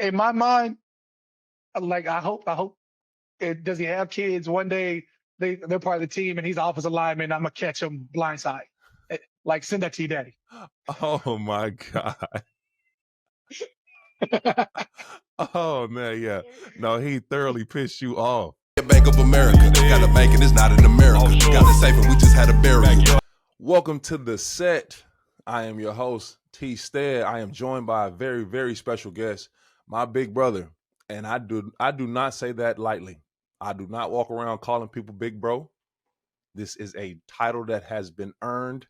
in my mind, like I hope does he have kids one day? They're part of the team, and he's the offensive lineman. I'm gonna catch him blindside. Like send that to your daddy. Oh my God. Oh man, yeah. No, he thoroughly pissed you off. Bank of America. Got a bank and it's not in America. Got the safe and we just had a burial. Welcome to the set. I am your host, T. Stead. I am joined by a very, very special guest, my big brother. And I do not say that lightly. I do not walk around calling people big bro. This is a title that has been earned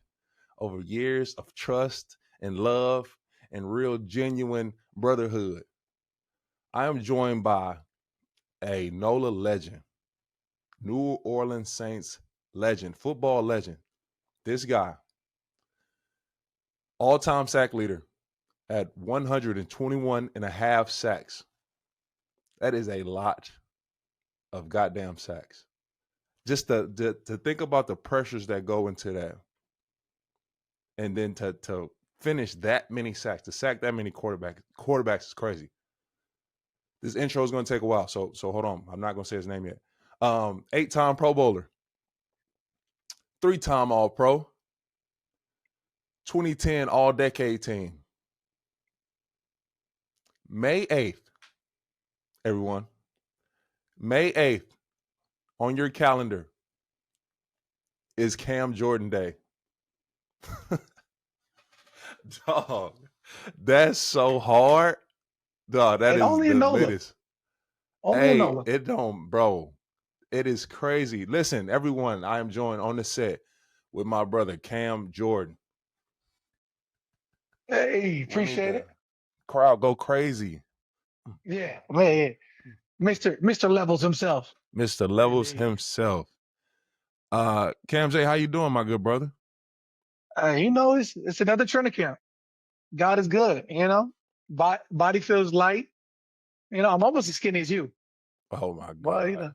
over years of trust and love and real genuine brotherhood. I am joined by a NOLA legend, New Orleans Saints legend, football legend. This guy, all-time sack leader at 121 and a half sacks. That is a lot of goddamn sacks. Just to think about the pressures that go into that. And then to finish that many sacks, to sack that many quarterbacks is crazy. This intro is going to take a while, so hold on. I'm not going to say his name yet. 8-time Pro Bowler, 3-time All-Pro, 2010 All-Decade Team. May 8th, everyone. May 8th on your calendar is Cam Jordan Day. Dog, that's so hard. Dog, that is only the NOLA. latest. Only NOLA. It don't, bro. It is crazy. Listen, everyone, I am joined on the set with my brother, Cam Jordan. Hey, appreciate it. Crowd go crazy. Yeah, man. Mr. Levels himself. Mr. Levels himself. Cam J, how you doing, my good brother? It's another training camp. God is good, Body feels light. I'm almost as skinny as you. Oh my God. But,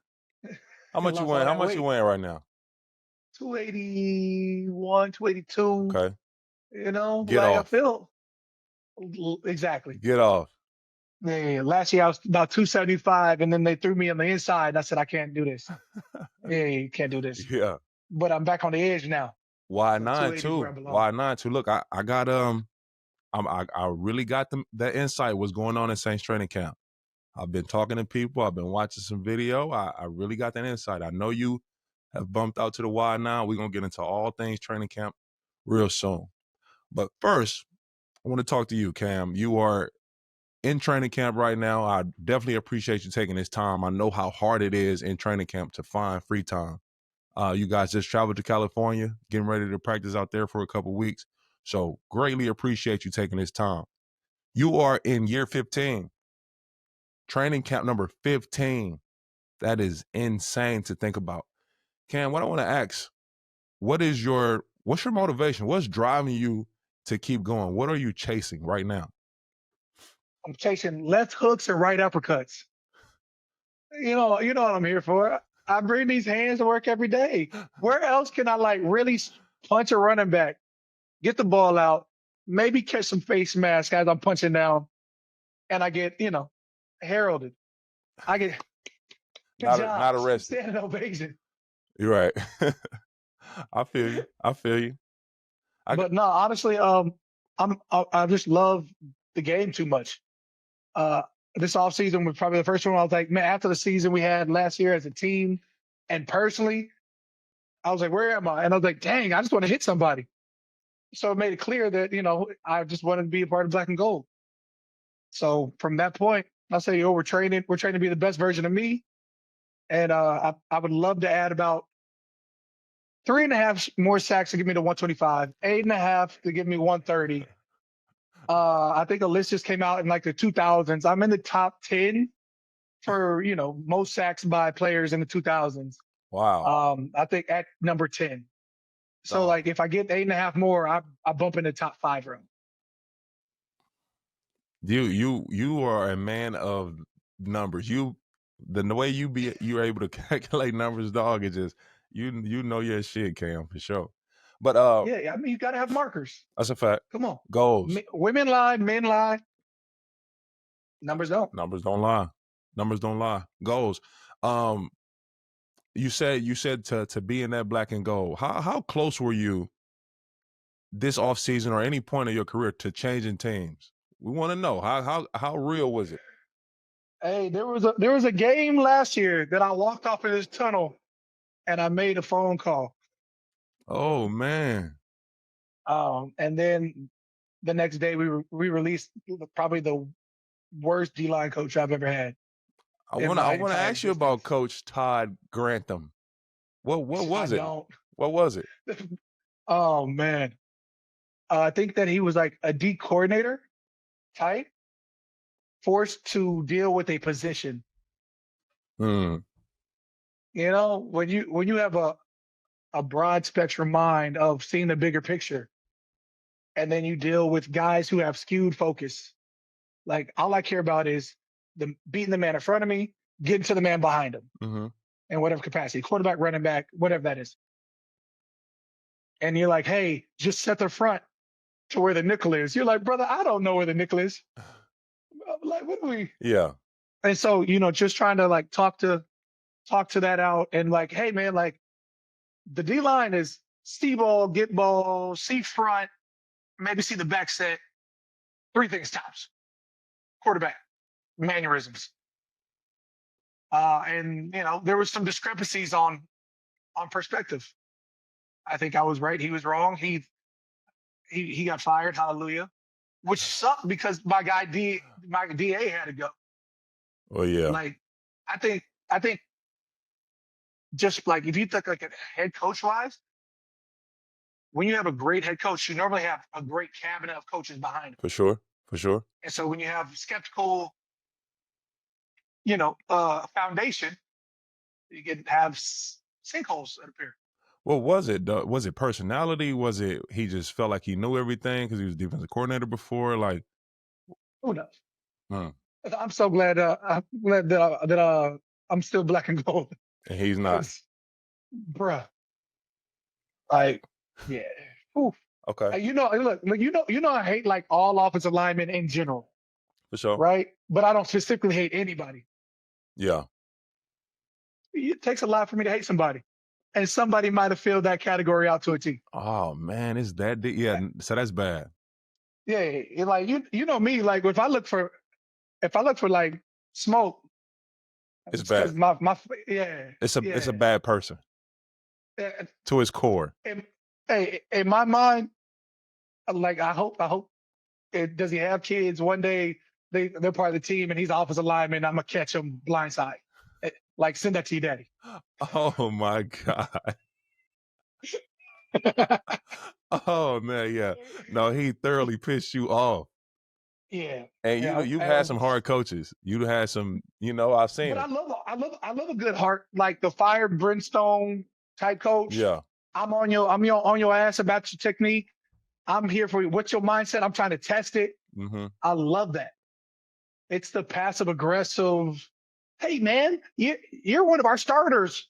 how much you weighing? How much you weighing right now? 281, 282. Okay. Get off. I feel exactly. Get off. Yeah, last year I was about 275, and then they threw me on the inside, and I said, I can't do this. You can't do this. Yeah. But I'm back on the edge now. Why not too? Why not too? Look, I got I really got that insight what's going on in Saints training camp. I've been talking to people. I've been watching some video. I really got that insight. I know you have bumped out to the why now. We're going to get into all things training camp real soon. But first, I want to talk to you, Cam. You are in training camp right now. I definitely appreciate you taking this time. I know how hard it is in training camp to find free time. You guys just traveled to California, getting ready to practice out there for a couple weeks. So greatly appreciate you taking this time. You are in year 15, training camp number 15. That is insane to think about. Cam, what I want to ask, what's your motivation? What's driving you to keep going? What are you chasing right now? I'm chasing left hooks and right uppercuts. You know what I'm here for. I bring these hands to work every day. Where else can I really punch a running back, get the ball out, maybe catch some face mask as I'm punching down, and I get, heralded. I get not arrested. Standing ovation. You're right. I feel you. But no, honestly, I just love the game too much. This offseason was probably the first one I was like, man, after the season we had last year as a team and personally, I was like, where am I? And I was like, dang, I just want to hit somebody. So it made it clear that, I just wanted to be a part of Black and Gold. So from that point, I say, we're training to be the best version of me. And I would love to add about 3.5 more sacks to give me to 125, 8.5 to give me 130. I think a list just came out in the 2000s. I'm in the top 10 for, most sacks by players in the 2000s. Wow. I think at number 10. So if I get 8.5 more, I bump in the top 5 room. You are a man of numbers. The way you're able to calculate numbers, dog, is just you know your shit, Cam, for sure. But yeah, you gotta have markers. That's a fact. Come on, goals. Women lie, men lie. Numbers don't. Numbers don't lie. Numbers don't lie. Goals. You said to be in that black and gold. How close were you this offseason or any point of your career to changing teams? We want to know how real was it? Hey, there was a game last year that I walked off in this tunnel and I made a phone call. Oh man. And then the next day we released probably the worst D-line coach I've ever had. I want to ask you about Coach Todd Grantham. What was it? What was it? Oh man. I think that he was like a D coordinator type, forced to deal with a position. Hmm. You know, when you have a broad spectrum mind of seeing the bigger picture, and then you deal with guys who have skewed focus. Like all I care about is beating the man in front of me, getting to the man behind him, in whatever capacity, quarterback, running back, whatever that is. And you're like, hey, just set the front to where the nickel is. You're like, brother, I don't know where the nickel is. I'm like, what do we? Yeah. And so, just trying to like talk to that out and like, hey man, like the D line is see ball, get ball, see front, maybe see the back set. 3 things tops. Quarterback, mannerisms. And there was some discrepancies on perspective. I think I was right. He was wrong. He got fired. Hallelujah. Which sucked because my DA had to go. Oh yeah. Like, I think just like if you think like a head coach wise, when you have a great head coach, you normally have a great cabinet of coaches behind him. For sure. And so when you have skeptical, foundation, you can have sinkholes that appear. What was it? Was it personality? Was it he just felt like he knew everything because he was defensive coordinator before? Like, who knows? I'm so glad. I'm glad that I'm still black and gold. And he's not, bruh. Like, yeah. Oof. Okay. Look, I hate like all offensive linemen in general. For sure. Right, but I don't specifically hate anybody. Yeah. It takes a lot for me to hate somebody. And somebody might have filled that category out to a T. Oh man, is that yeah? So that's bad. Yeah, like you know me. Like if I look for like smoke, it's bad. It's a bad person to his core. In my mind, like I hope. Does he have kids? One day they're part of the team, and he's an offensive lineman. I'm gonna catch him blindside. Like send that to your daddy. Oh my God. Oh man, yeah. No, he thoroughly pissed you off. Yeah. And you've had some hard coaches. You had some, I've seen. But I love a good heart, like the fire brimstone type coach. Yeah. I'm on your ass about your technique. I'm here for you. What's your mindset? I'm trying to test it. I love that. It's the passive aggressive. Hey man, you're one of our starters,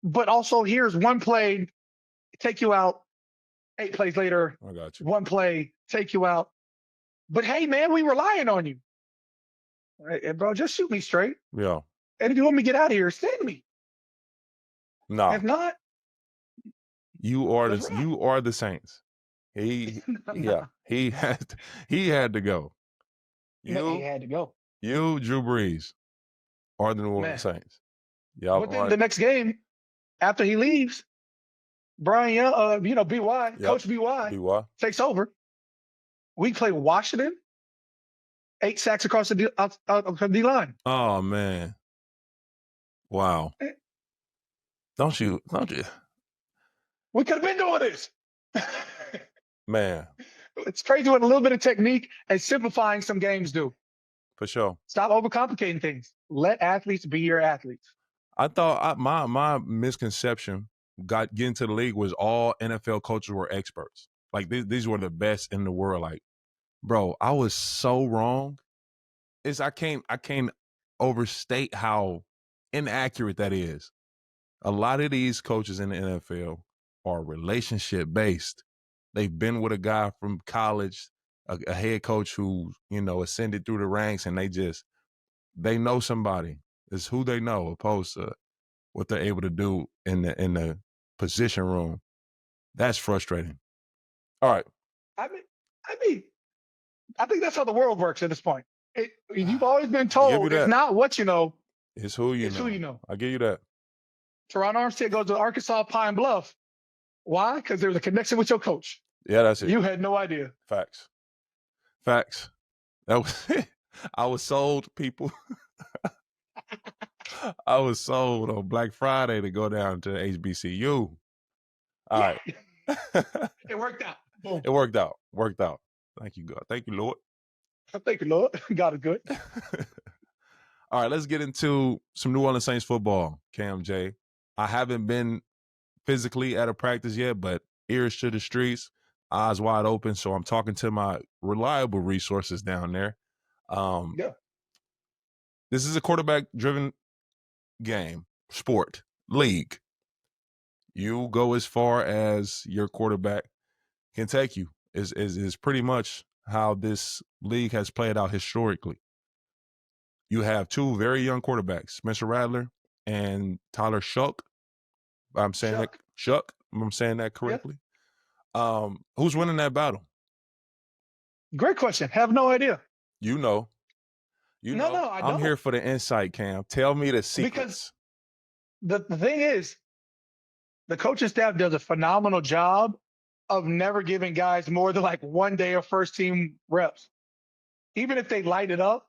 but also here's one play, take you out. 8 plays later, I got you. 1 play, take you out. But hey man, we relying on you. Hey, bro, just shoot me straight. Yeah. And if you want me to get out of here, send me. No. If not, you are the Saints. He had to go. He had to go. You, Drew Brees, are the New Orleans Saints. Yeah. But then the next game, after he leaves, Brian Young, BY, Coach BY takes over. We play Washington. 8 sacks across the D line. Oh man. Wow. Don't you? We could have been doing this. Man. It's crazy what a little bit of technique and simplifying some games do. For sure. Stop overcomplicating things. Let athletes be your athletes. I thought my misconception getting to the league was all NFL coaches were experts. Like these were the best in the world. Like, bro, I was so wrong. I can't overstate how inaccurate that is. A lot of these coaches in the NFL are relationship based. They've been with a guy from college, a head coach who, ascended through the ranks, and they just they know somebody. It's who they know, opposed to what they're able to do in the position room. That's frustrating. All right. I mean, I think that's how the world works at this point. You've always been told it's not what you know. It's who you know. Who you know. I give you that. Terron Armstead goes to Arkansas Pine Bluff. Why? Because there was a connection with your coach. Yeah, that's it. You had no idea. Facts. That was I was sold, people. I was sold on Black Friday to go down to HBCU. All right. It worked out. Boom. It worked out. Worked out. Thank you, God. Thank you, Lord. Thank you, Lord. God is good. All right, let's get into some New Orleans Saints football, Cam J. I haven't been physically at a practice yet, but ears to the streets, eyes wide open. So I'm talking to my reliable resources down there. Yeah. This is a quarterback-driven game, sport, league. You go as far as your quarterback can take you. Is pretty much how this league has played out historically. You have two very young quarterbacks, Spencer Rattler and Tyler Shuck. I'm saying that Shuck. I'm saying that correctly. Yeah. Who's winning that battle? Great question. Have no idea. You know. No, I don't. I'm here for the insight, Cam. Tell me the secrets. Because the thing is, the coaching staff does a phenomenal job of never giving guys more than like 1 day of first team reps. Even if they light it up,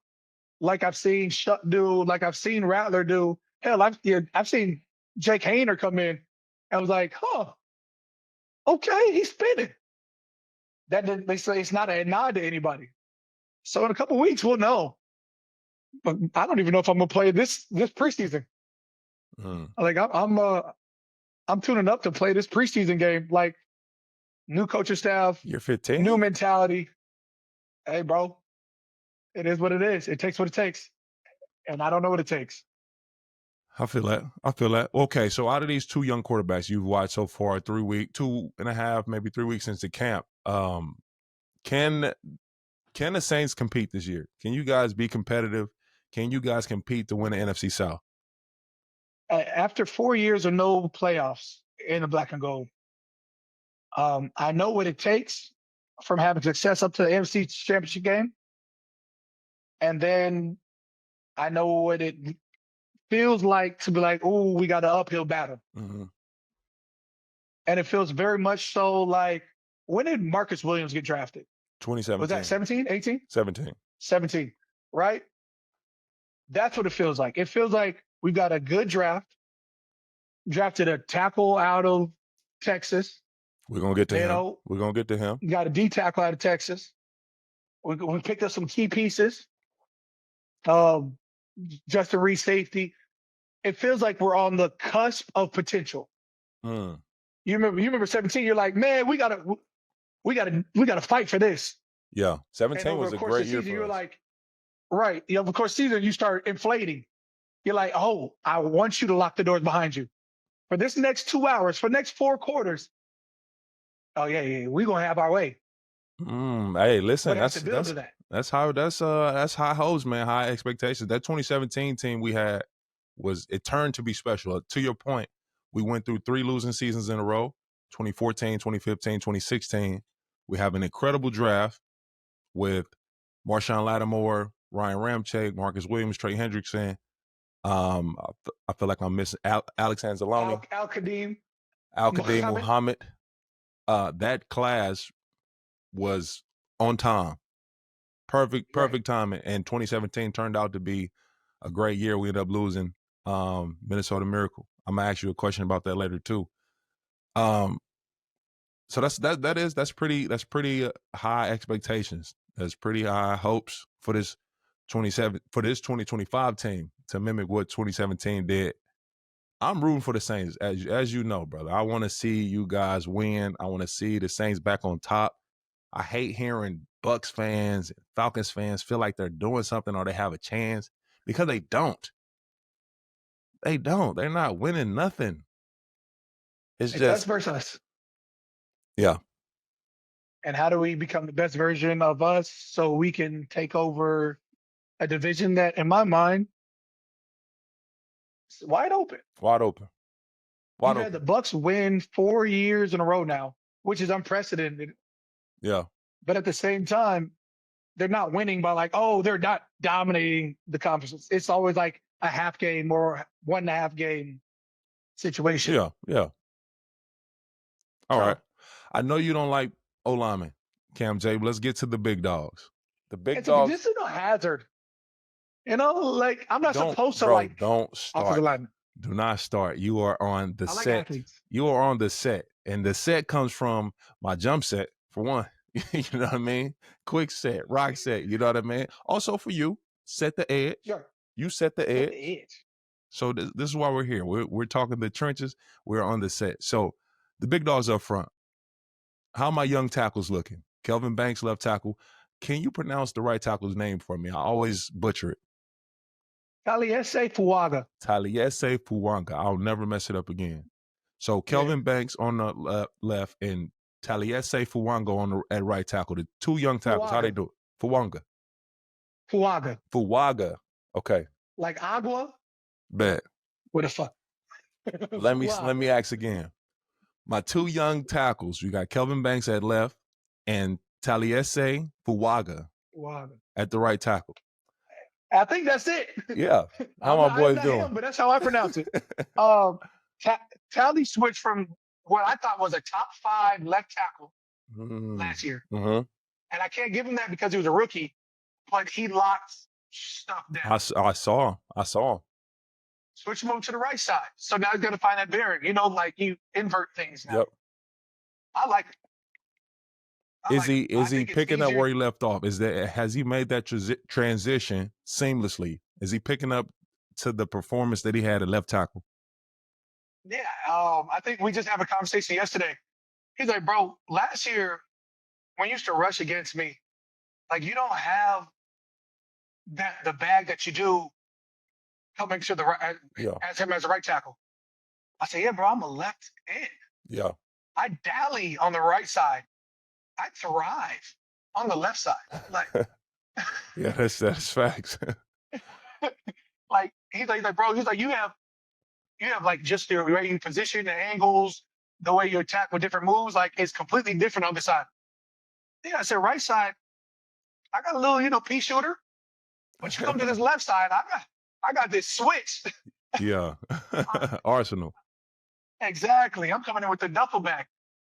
like I've seen Shuck do, like I've seen Rattler do. Hell, I've seen Jake Hayner come in and was like, okay, he's spinning. That they say it's not a nod to anybody. So in a couple of weeks, we'll know. But I don't even know if I'm gonna play this preseason. Like I'm tuning up to play this preseason game. Like new coaching staff, you're 15, new mentality. Hey, bro, it is what it is. It takes what it takes, and I don't know what it takes. I feel that. Okay, so out of these two young quarterbacks you've watched so far, 2.5, maybe 3 weeks into camp, can the Saints compete this year? Can you guys be competitive? Can you guys compete to win the NFC South? After 4 years of no playoffs in the black and gold, I know what it takes from having success up to the NFC Championship game. And then I know what it feels like to be like, oh, we got an uphill battle. Mm-hmm. And it feels very much so like, when did Marcus Williams get drafted? 2017. Was that 17, 18? 17. 17, right? That's what it feels like. It feels like we've got a good draft, drafted a tackle out of Texas. We're going to get to him. We're going to get to him. You got a D tackle out of Texas. We picked up some key pieces. Justin Reed safety. It feels like we're on the cusp of potential. You remember 17, you're like, man, we gotta fight for this. Yeah. 17 was a great year for us. You're like, right. Yeah, of course, season you start inflating. You're like, oh, I want you to lock the doors behind you. For this next 2 hours, for next 4 quarters. Oh yeah, we're gonna have our way. Hey, listen, that's high hopes, man, high expectations. That 2017 team we had it turned to be special. To your point, we went through 3 losing seasons in a row, 2014, 2015, 2016. We have an incredible draft with Marshawn Lattimore, Ryan Ramczyk, Marcus Williams, Trey Hendrickson. I feel like I'm missing Alex Anzalone. Al-Qadim Muhammad. That class was on time. Perfect timing. And 2017 turned out to be a great year. We ended up losing Minnesota Miracle. I'm gonna ask you a question about that later too. So that's pretty high expectations. That's pretty high hopes for this 2025 team to mimic what 2017 did. I'm rooting for the Saints, as you know, brother. I want to see you guys win. I want to see the Saints back on top. I hate hearing Bucks fans and Falcons fans feel like they're doing something or they have a chance, because they don't. They don't. They're not winning nothing. It's just us versus us. Yeah. And how do we become the best version of us so we can take over a division that, in my mind, is wide open. Wide open. Wide You've open. had the Bucks win 4 years in a row now, which is unprecedented. Yeah. But at the same time, they're not winning by like, oh, they're not dominating the conference. It's always like a half game or 1.5 game situation. Yeah. Yeah. All So, right. I know you don't like O-linemen, Cam J, but let's get to the big dogs. The big dogs. This is a hazard. You know, like I'm not supposed to bro, like don't offensive start. lineman. Do not start. You are on the I like set. athletes. You are on the set. And the set comes from my jump set, for one. You know what I mean? Quick set, rock set, you know what I mean? Also for you, set the edge. Sure. You set the Set edge. the edge. So this is why we're here. We're talking the trenches. We're on the set. So the big dogs up front. How my young tackles looking? Kelvin Banks, left tackle. Can you pronounce the right tackle's name for me? I always butcher it. Taliese Fuaga. Taliese Fuaga. I'll never mess it up again. So Kelvin Banks on the left and Taliese Fuaga at right tackle. The two young tackles. How they do it? Fuaga. Okay. Like agua? Bet. What the fuck? Let me ask again. My two young tackles, you got Kelvin Banks at left and Taliese Fuaga at the right tackle. I think that's it. Yeah. How my boys doing? But that's how I pronounce it. Tally switched from what I thought was a top 5 left tackle last year. Mm-hmm. And I can't give him that because he was a rookie, but he locked stuff down. I saw him. Switch him over to the right side. So now he's going to find that bearing. You know, like you invert things now. Yep. I like it. Is he picking up where he left off? Has he made that transition seamlessly? Is he picking up to the performance that he had at left tackle? Yeah, I think we just had a conversation yesterday. He's like, bro, last year when you used to rush against me, like you don't have the bag that you do coming to the right as him as a right tackle. I said, yeah, bro, I'm a left end. Yeah. I dally on the right side. I thrive on the left side. Like, yeah, that's facts. like he's like, bro, he's like, you have like just the way you position, the angles, the way you attack with different moves, like it's completely different on the side. Yeah, I said right side, I got a little, pea shooter. But you come to this left side, I got this switch. Yeah. Arsenal. Exactly. I'm coming in with the duffel bag.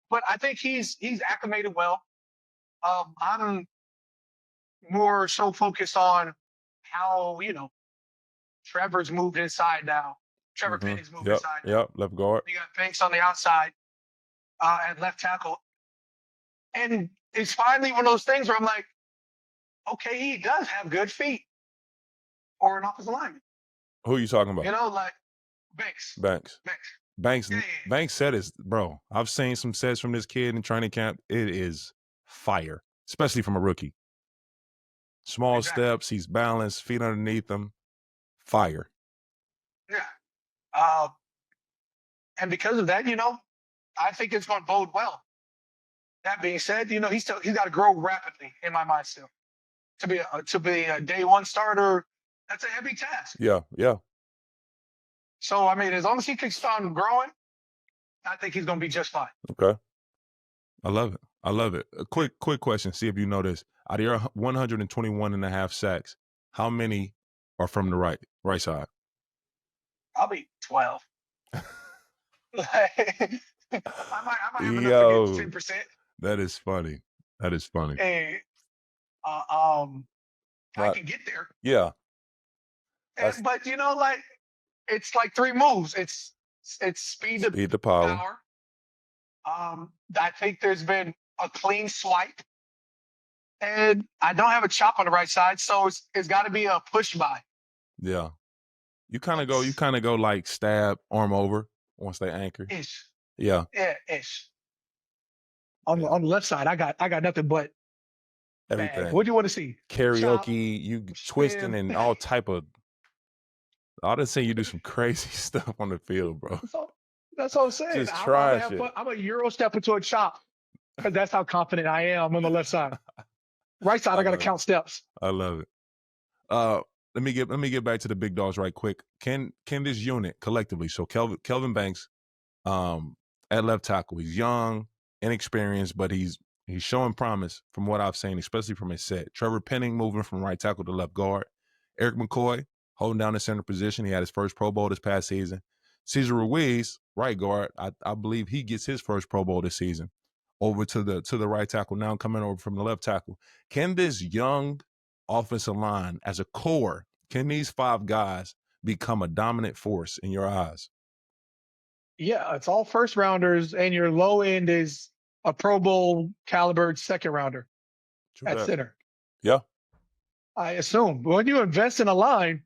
But I think he's acclimated well. I'm more so focused on how, Trevor's moved inside now. Trevor Penny's moved inside now. Yep, left guard. You got Banks on the outside at left tackle. And it's finally one of those things where I'm like, okay, he does have good feet or an offensive lineman. Who are you talking about? Like Banks. Banks said it, bro. I've seen some sets from this kid in training camp. It is fire, especially from a rookie. Small steps, he's balanced, feet underneath him. Fire. Yeah. And because of that, I think it's going to bode well. That being said, he's got to grow rapidly in my mind still. To be a day one starter, that's a heavy task. Yeah. So, I mean, as long as he keeps on growing, I think he's going to be just fine. Okay. I love it. A quick question. See if you know this. Out of your 121.5 sacks, how many are from the right side? Probably 12. I might have enough to get 10%. That is funny. Hey, I can get there. Yeah. But it's like 3 moves. It's speed to power. I think there's been a clean swipe, and I don't have a chop on the right side, so it's got to be a push by. Yeah, you kind of go like stab, arm over once they anchor. Ish. Yeah. Yeah, ish. On the left side, I got nothing but everything. Bag. What do you want to see? Karaoke, chop, you twisting and all type of. I done seen you do some crazy stuff on the field, bro. That's what I'm saying. Just try shit. I'm a Euro step into a chop because that's how confident I am on the left side. Right side, I got to count steps. I love it. let me get back to the big dogs right quick. Can this unit collectively? So Kelvin Banks, at left tackle, he's young, inexperienced, but he's showing promise from what I've seen, especially from his set. Trevor Penning moving from right tackle to left guard. Eric McCoy holding down the center position. He had his first Pro Bowl this past season. Cesar Ruiz, right guard. I believe he gets his first Pro Bowl this season. Over to the right tackle, now coming over from the left tackle. Can this young offensive line, as a core, can these 5 guys become a dominant force in your eyes? Yeah, it's all first rounders, and your low end is a Pro Bowl caliber second rounder at center. Yeah. I assume when you invest in a line,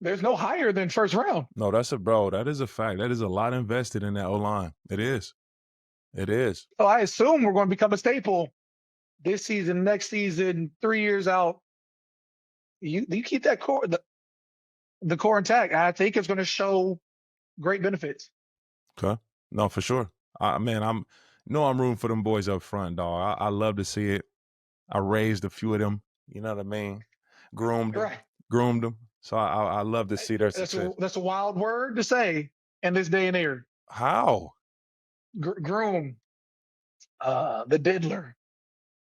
there's no higher than first round. No, that is a fact. That is a lot invested in that O-line. It is. So I assume we're going to become a staple this season, next season, 3 years out. You keep that core, the core intact. I think it's going to show great benefits. Okay. No, for sure. I'm rooting for them boys up front, dog. I love to see it. I raised a few of them. You know what I mean? Groomed them. So I love to see their success. That's a wild word to say in this day and age. How? Groom. The diddler.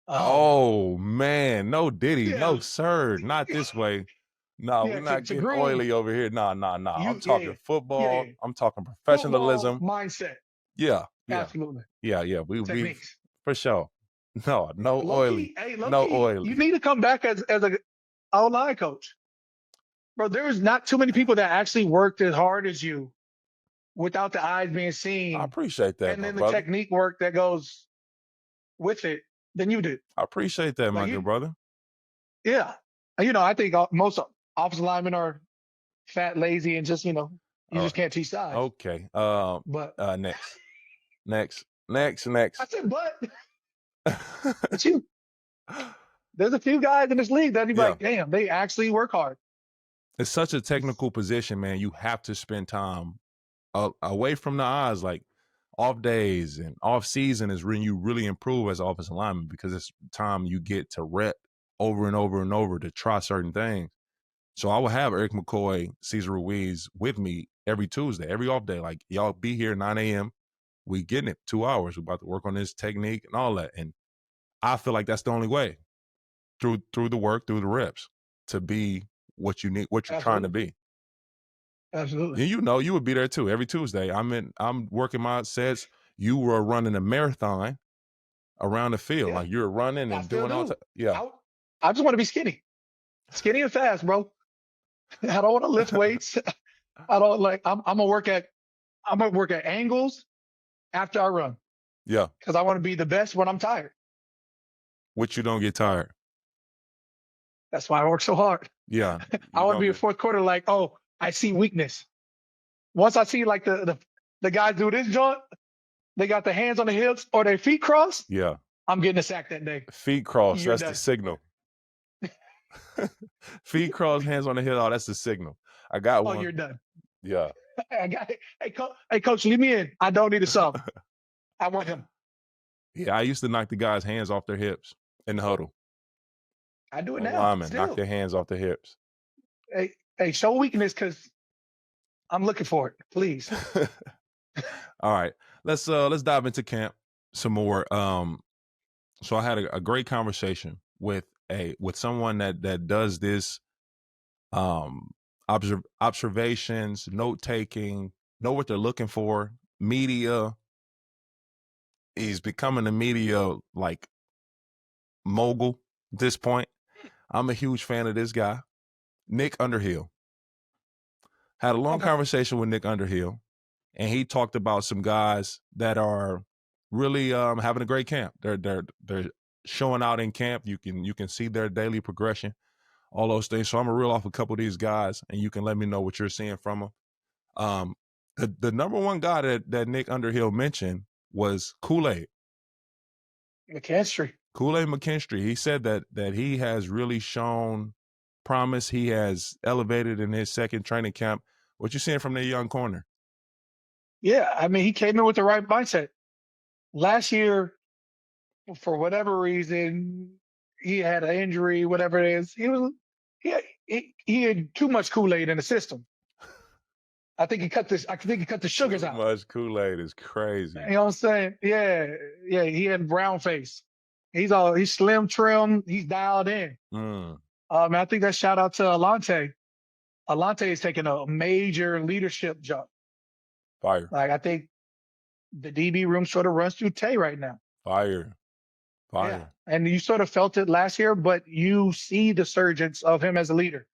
Oh man, no Diddy, no sir, not this way. No, we're not getting oily over here. No. I'm talking football. Yeah. I'm talking professionalism. Football mindset. Yeah. Absolutely. Yeah. We for sure. No oily. No oily. You need to come back as a O-line coach. Bro, there's not too many people that actually worked as hard as you without the eyes being seen. I appreciate that. And then the technique work that goes with it than you did. I appreciate that, my good brother. Yeah. I think most offensive linemen are fat, lazy, and just, you just can't teach size. Okay. But next. I said, but it's you. There's a few guys in this league that like, damn, they actually work hard. It's such a technical position, man. You have to spend time away from the eyes, like off days and off season is when you really improve as an offensive lineman, because it's time you get to rep over and over and over to try certain things. So I will have Eric McCoy, Cesar Ruiz with me every Tuesday, every off day. Like, y'all be here 9 a.m. We getting it 2 hours. We're about to work on this technique and all that. And I feel like that's the only way through the work, through the reps, to be what you need, what you're trying to be. Absolutely. And you would be there too every Tuesday. I'm working my sets. You were running a marathon around the field, like you're running and doing all. I just want to be skinny and fast, bro. I don't want to lift weights. I don't like. I'm gonna work at angles after I run. Yeah, because I want to be the best when I'm tired. Which you don't get tired. That's why I work so hard. Yeah, I want to be a fourth quarter like, oh, I see weakness. Once I see like the guys do this joint, they got their hands on the hips or their feet crossed. Yeah, I'm getting a sack that day. Feet crossed, that's the signal. Feet crossed, hands on the hill. Oh, that's the signal. I got one. Oh, you're done. Yeah. Hey, coach, leave me in. I don't need a sub. I want him. Yeah, I used to knock the guys' hands off their hips in the huddle. I do it now. Knock their hands off their hips. Hey, show weakness because I'm looking for it, please. All right, let's dive into camp some more. So I had a great conversation with someone that does this observations, note taking, know what they're looking for. Media. He's becoming a media like mogul at this point. I'm a huge fan of this guy, Nick Underhill. Had a long conversation with Nick Underhill, and he talked about some guys that are really having a great camp. They're showing out in camp. You can see their daily progression, all those things. So I'm gonna reel off a couple of these guys, and you can let me know what you're seeing from them. The number one guy that Nick Underhill mentioned was Kool-Aid McKinstry. Kool-Aid McKinstry. He said that he has really shown promise. He has elevated in his second training camp. What you seeing from the young corner? Yeah, I mean, he came in with the right mindset. Last year, for whatever reason, he had an injury, whatever it is. He had too much Kool-Aid in the system. I think he cut the sugars out. Too much Kool-Aid is crazy. You know what I'm saying? Yeah. He had brown face. He's slim, trim. He's dialed in. I think that shout out to Alante. Alante is taking a major leadership jump. Fire. Like, I think the DB room sort of runs through Tay right now. Fire. Yeah. And you sort of felt it last year, but you see the surgence of him as a leader.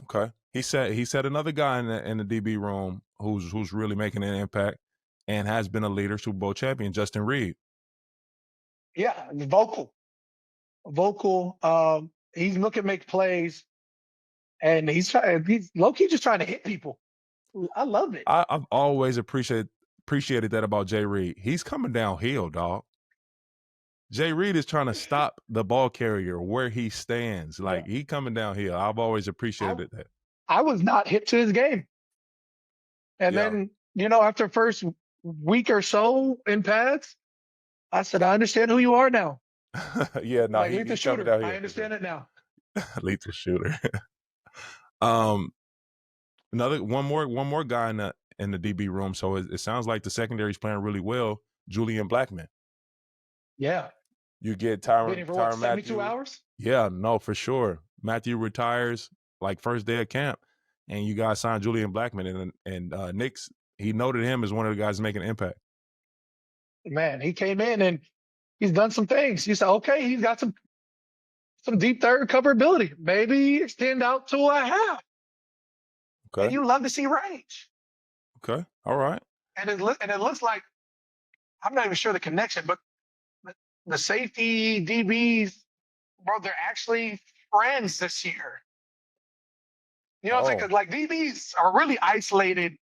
Okay. He said another guy in the DB room who's really making an impact and has been a leader, Super Bowl champion, Justin Reed. Yeah, vocal. He's looking to make plays, and he's low-key just trying to hit people. I love it. I've always appreciated that about Jay Reed. He's coming downhill, dog. Jay Reed is trying to stop the ball carrier where he stands. Like, he coming downhill. I've always appreciated that. I was not hip to his game. And then, after the first week or so in pads, I said, I understand who you are now. Yeah, no, like, he's coming down here. I understand it now. Lethal shooter. One more guy in the DB room. So it sounds like the secondary is playing really well. Julian Blackman. Yeah. You get Tyron 72 Matthew. hours? Yeah, no, for sure. Matthew retires like first day of camp, and you guys signed Julian Blackman, and Nick's, he noted him as one of the guys making an impact. Man, he came in and he's done some things. You said, okay, he's got some deep third coverability. Maybe extend out to a half. Okay. And you love to see range. Okay. All right. And it looks like, I'm not even sure the connection, but the safety DBs, bro, they're actually friends this year. You know what I'm saying? Because like DBs are really isolated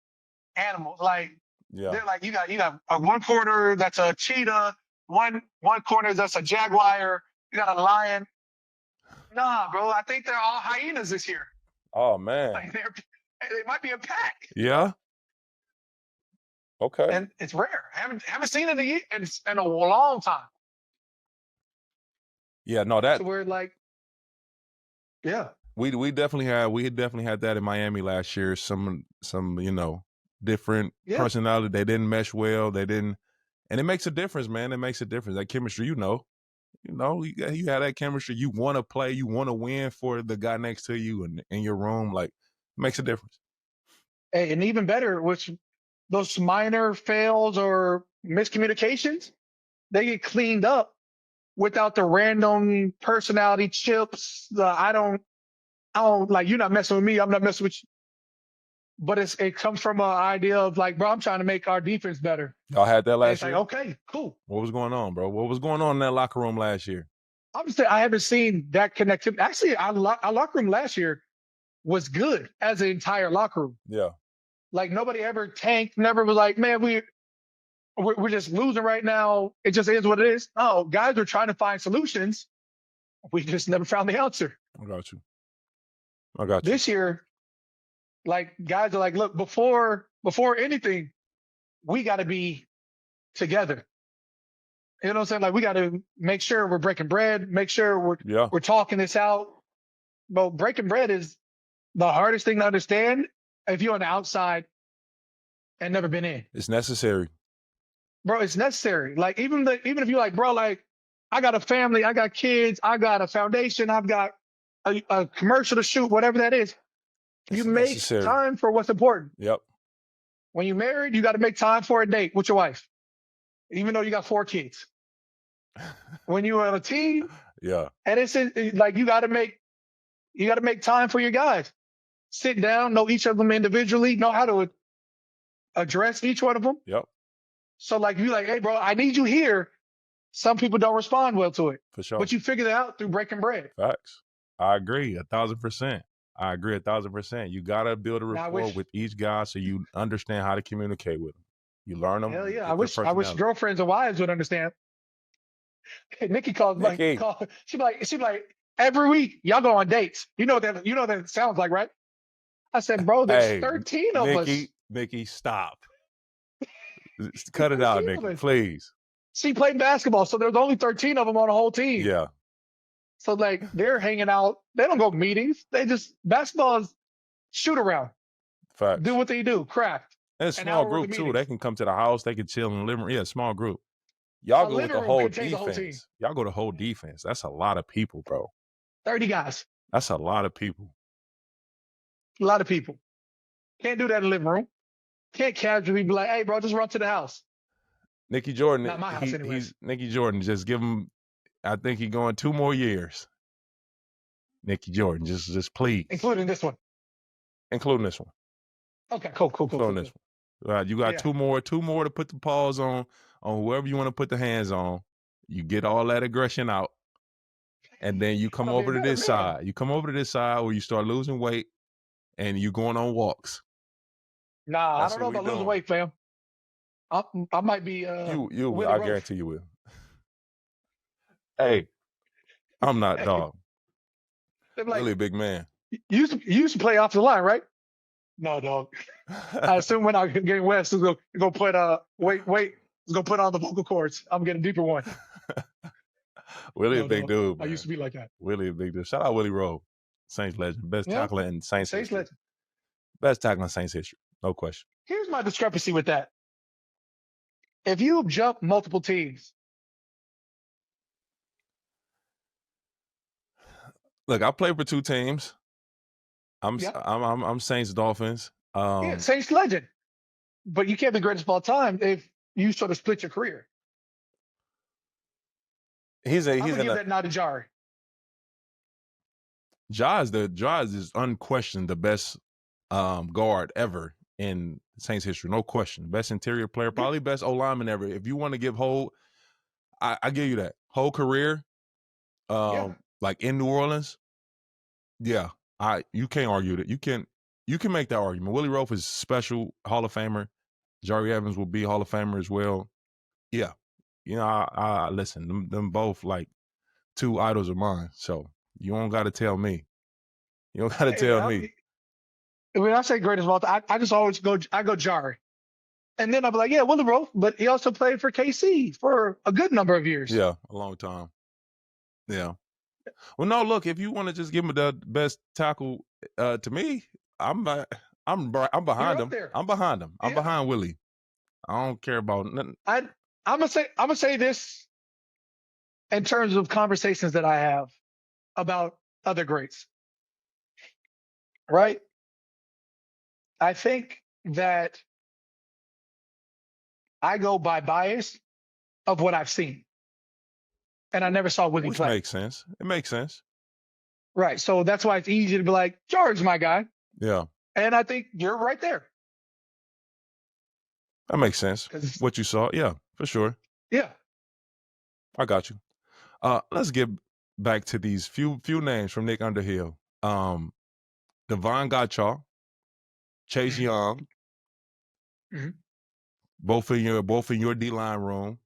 animals. Like, they're like, you got a one corner that's a cheetah, one corner that's a jaguar, you got a lion. Nah, bro, I think they're all hyenas this year. Oh man. Like, they might be a pack. Yeah. Okay. And it's rare. I haven't seen it in a long time. Yeah, no, that. So we're like, yeah. We definitely had that in Miami last year. Some different personality. They didn't mesh well. And it makes a difference, man. It makes a difference. That chemistry, you have that chemistry. You want to play. You want to win for the guy next to you and in your room. Like, it makes a difference. Hey, and even better, which those minor fails or miscommunications, they get cleaned up without the random personality chips. I don't like, you're not messing with me. I'm not messing with you. But it comes from an idea of like, bro, I'm trying to make our defense better. Y'all had that last year? Like, okay, cool. What was going on, bro? What was going on in that locker room last year? I'm saying I haven't seen that connectivity. Actually, our locker room last year was good as an entire locker room. Yeah. Like, nobody ever tanked, never was like, man, we're just losing right now. It just is what it is. No, guys are trying to find solutions. We just never found the answer. I got you. This year, like, guys are like, look, before anything, we got to be together. You know what I'm saying? Like, we got to make sure we're breaking bread, make sure we're talking this out. But breaking bread is the hardest thing to understand if you're on the outside and never been in. It's necessary. Bro, it's necessary. Like, even if you're like, bro, like, I got a family, I got kids, I got a foundation, I've got a commercial to shoot, whatever that is. You make time for what's important. Yep. When you're married, you got to make time for a date with your wife, even though you got 4 kids. When you're on a team, and it's like, you got to make time for your guys. Sit down, know each of them individually, know how to address each one of them. Yep. So like, you like, hey, bro, I need you here. Some people don't respond well to it. For sure. But you figure that out through breaking bread. Facts. I agree 1,000%. I agree 1,000%. You got to build a rapport with each guy so you understand how to communicate with them. You learn them. Hell yeah. I wish girlfriends and wives would understand. Nikki calls, she'd be like, every week, y'all go on dates. You know what that sounds like, right? I said, bro, there's 13 of us. Nikki, stop. Cut it out, Nikki, please. She played basketball, so there's only 13 of them on the whole team. Yeah. So like they're hanging out. They don't go meetings. They just basketball is shoot around. Facts. Do what they do. Craft. And a small group too. They can come to the house. They can chill in the living room. Yeah, small group. Y'all go with the whole defense. Y'all go to whole defense. That's a lot of people, bro. 30 guys. That's a lot of people. A lot of people. Can't do that in the living room. Can't casually be like, hey, bro, just run to the house. Nicky Jordan, Not my house anyway. Nicky Jordan, just give him, I think he's going 2 more years. Nicky Jordan, just please. Including this one. Including this one. Okay, cool. Including this one. You got 2 more to put the paws on whoever you want to put the hands on. You get all that aggression out. And then you come over to this side. You come over to this side where you start losing weight and you going on walks. Nah, I don't know about losing weight, fam. I might be you I guarantee you will. Hey, I'm not dog. Like, really a big man. You used to play off the line, right? No, dog. I assume when I get west, it's gonna put wait, it's gonna put on the vocal cords. I'm getting a deeper one. Willie a big dude. Man. I used to be like that. Willie a big dude. Shout out Willie Rowe, Saints legend, best tackler in Saints history. Legend. Best tackler in Saints history, no question. Here's my discrepancy with that. If you jump multiple teams, look, I played for 2 teams. I'm Saints Dolphins. Saints legend, but you can't be greatest of all time if you sort of split your career. He's give that nod to Jari. Jaws is unquestioned the best guard ever in Saints history, no question. Best interior player, probably best O-lineman ever. If you want to give I give you that whole career, like in New Orleans. Yeah, you can't argue that. You can make that argument. Willie Rowe is special Hall of Famer. Jari Evans will be Hall of Famer as well. Yeah. You know, I listen, them both like 2 idols of mine. So you don't got to tell me. You don't got to tell me. When I say greatest of all time, I just always go Jari. And then I'll be like, yeah, Willie Rowe, but he also played for KC for a good number of years. Yeah, a long time. Yeah. Well, no, look, if you want to just give me the best tackle to me, I'm behind him. I'm behind him. I'm behind Willie. I don't care about nothing. I'm gonna say this in terms of conversations that I have about other greats. Right? I think that I go by bias of what I've seen. And I never saw Willie play. Which makes sense. It makes sense. Right. So that's why it's easy to be like, George's my guy. Yeah. And I think you're right there. That makes sense. What you saw. Yeah, for sure. Yeah. I got you. Let's get back to these few names from Nick Underhill. Devon Gottschall, Chase Young, both in your D-line room.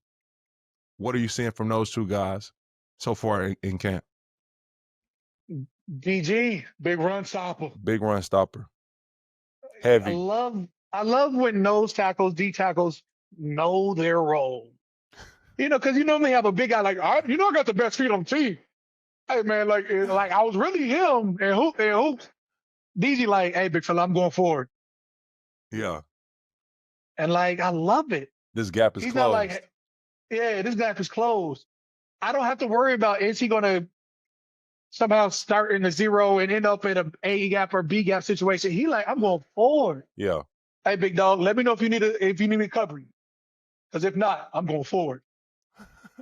What are you seeing from those 2 guys so far in camp? DG, big run stopper. Big run stopper. Heavy. I love when nose tackles, D tackles know their role. You know, because you normally have a big guy like, I got the best feet on the team. Hey man, like I was really him and hoops. DG like, hey big fella, I'm going forward. Yeah. And like I love it. This gap is closed. Not like, yeah, this gap is closed. I don't have to worry about is he going to somehow start in the 0 and end up in a A gap or B gap situation. He like, I'm going forward. Yeah. Hey, big dog, let me know if you need me covering. Because if not, I'm going forward.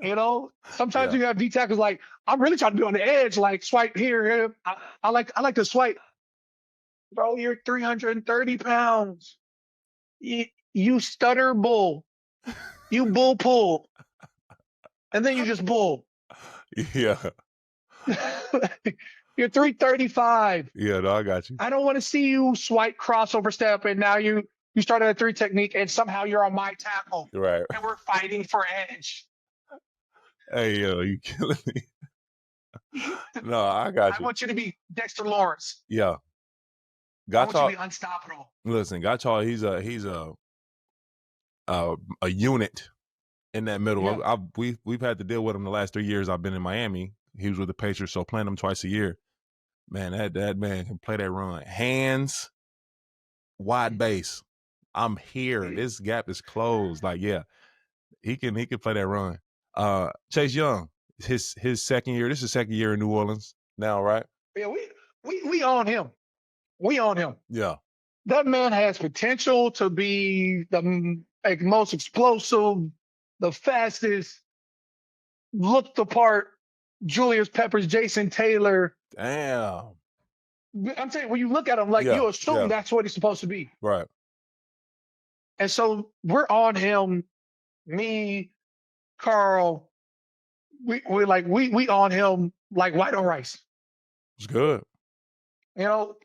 You know, sometimes you have D tackles like, I'm really trying to be on the edge, like swipe here. I like to swipe. Bro, you're 330 pounds. You stutter bull. You bull pull. And then you just bull. Yeah. You're 335. Yeah, no, I got you. I don't want to see you swipe crossover step and now you started a 3 technique and somehow you're on my tackle. Right. And we're fighting for edge. Hey, yo, you killing me. No, I got you. I want you to be Dexter Lawrence. Yeah. I want you to be unstoppable. Listen, Gottschall, he's a unit in that middle. Yeah. We've had to deal with him the last 3 years I've been in Miami. he was with the Patriots, so playing him twice a year, man, that man can play that run. Hands, wide base. I'm here. This gap is closed. Like, yeah, he can play that run. Chase Young, his second year. This is second year in New Orleans now, right? Yeah, we own him. We own him. Yeah. That man has potential to be the most explosive, the fastest, look the part, Julius Peppers, Jason Taylor. Damn. I'm saying, when you look at him, like, you assume that's what he's supposed to be. Right. And so we're on him, me, Carl, we on him like white on rice. It's good. You know,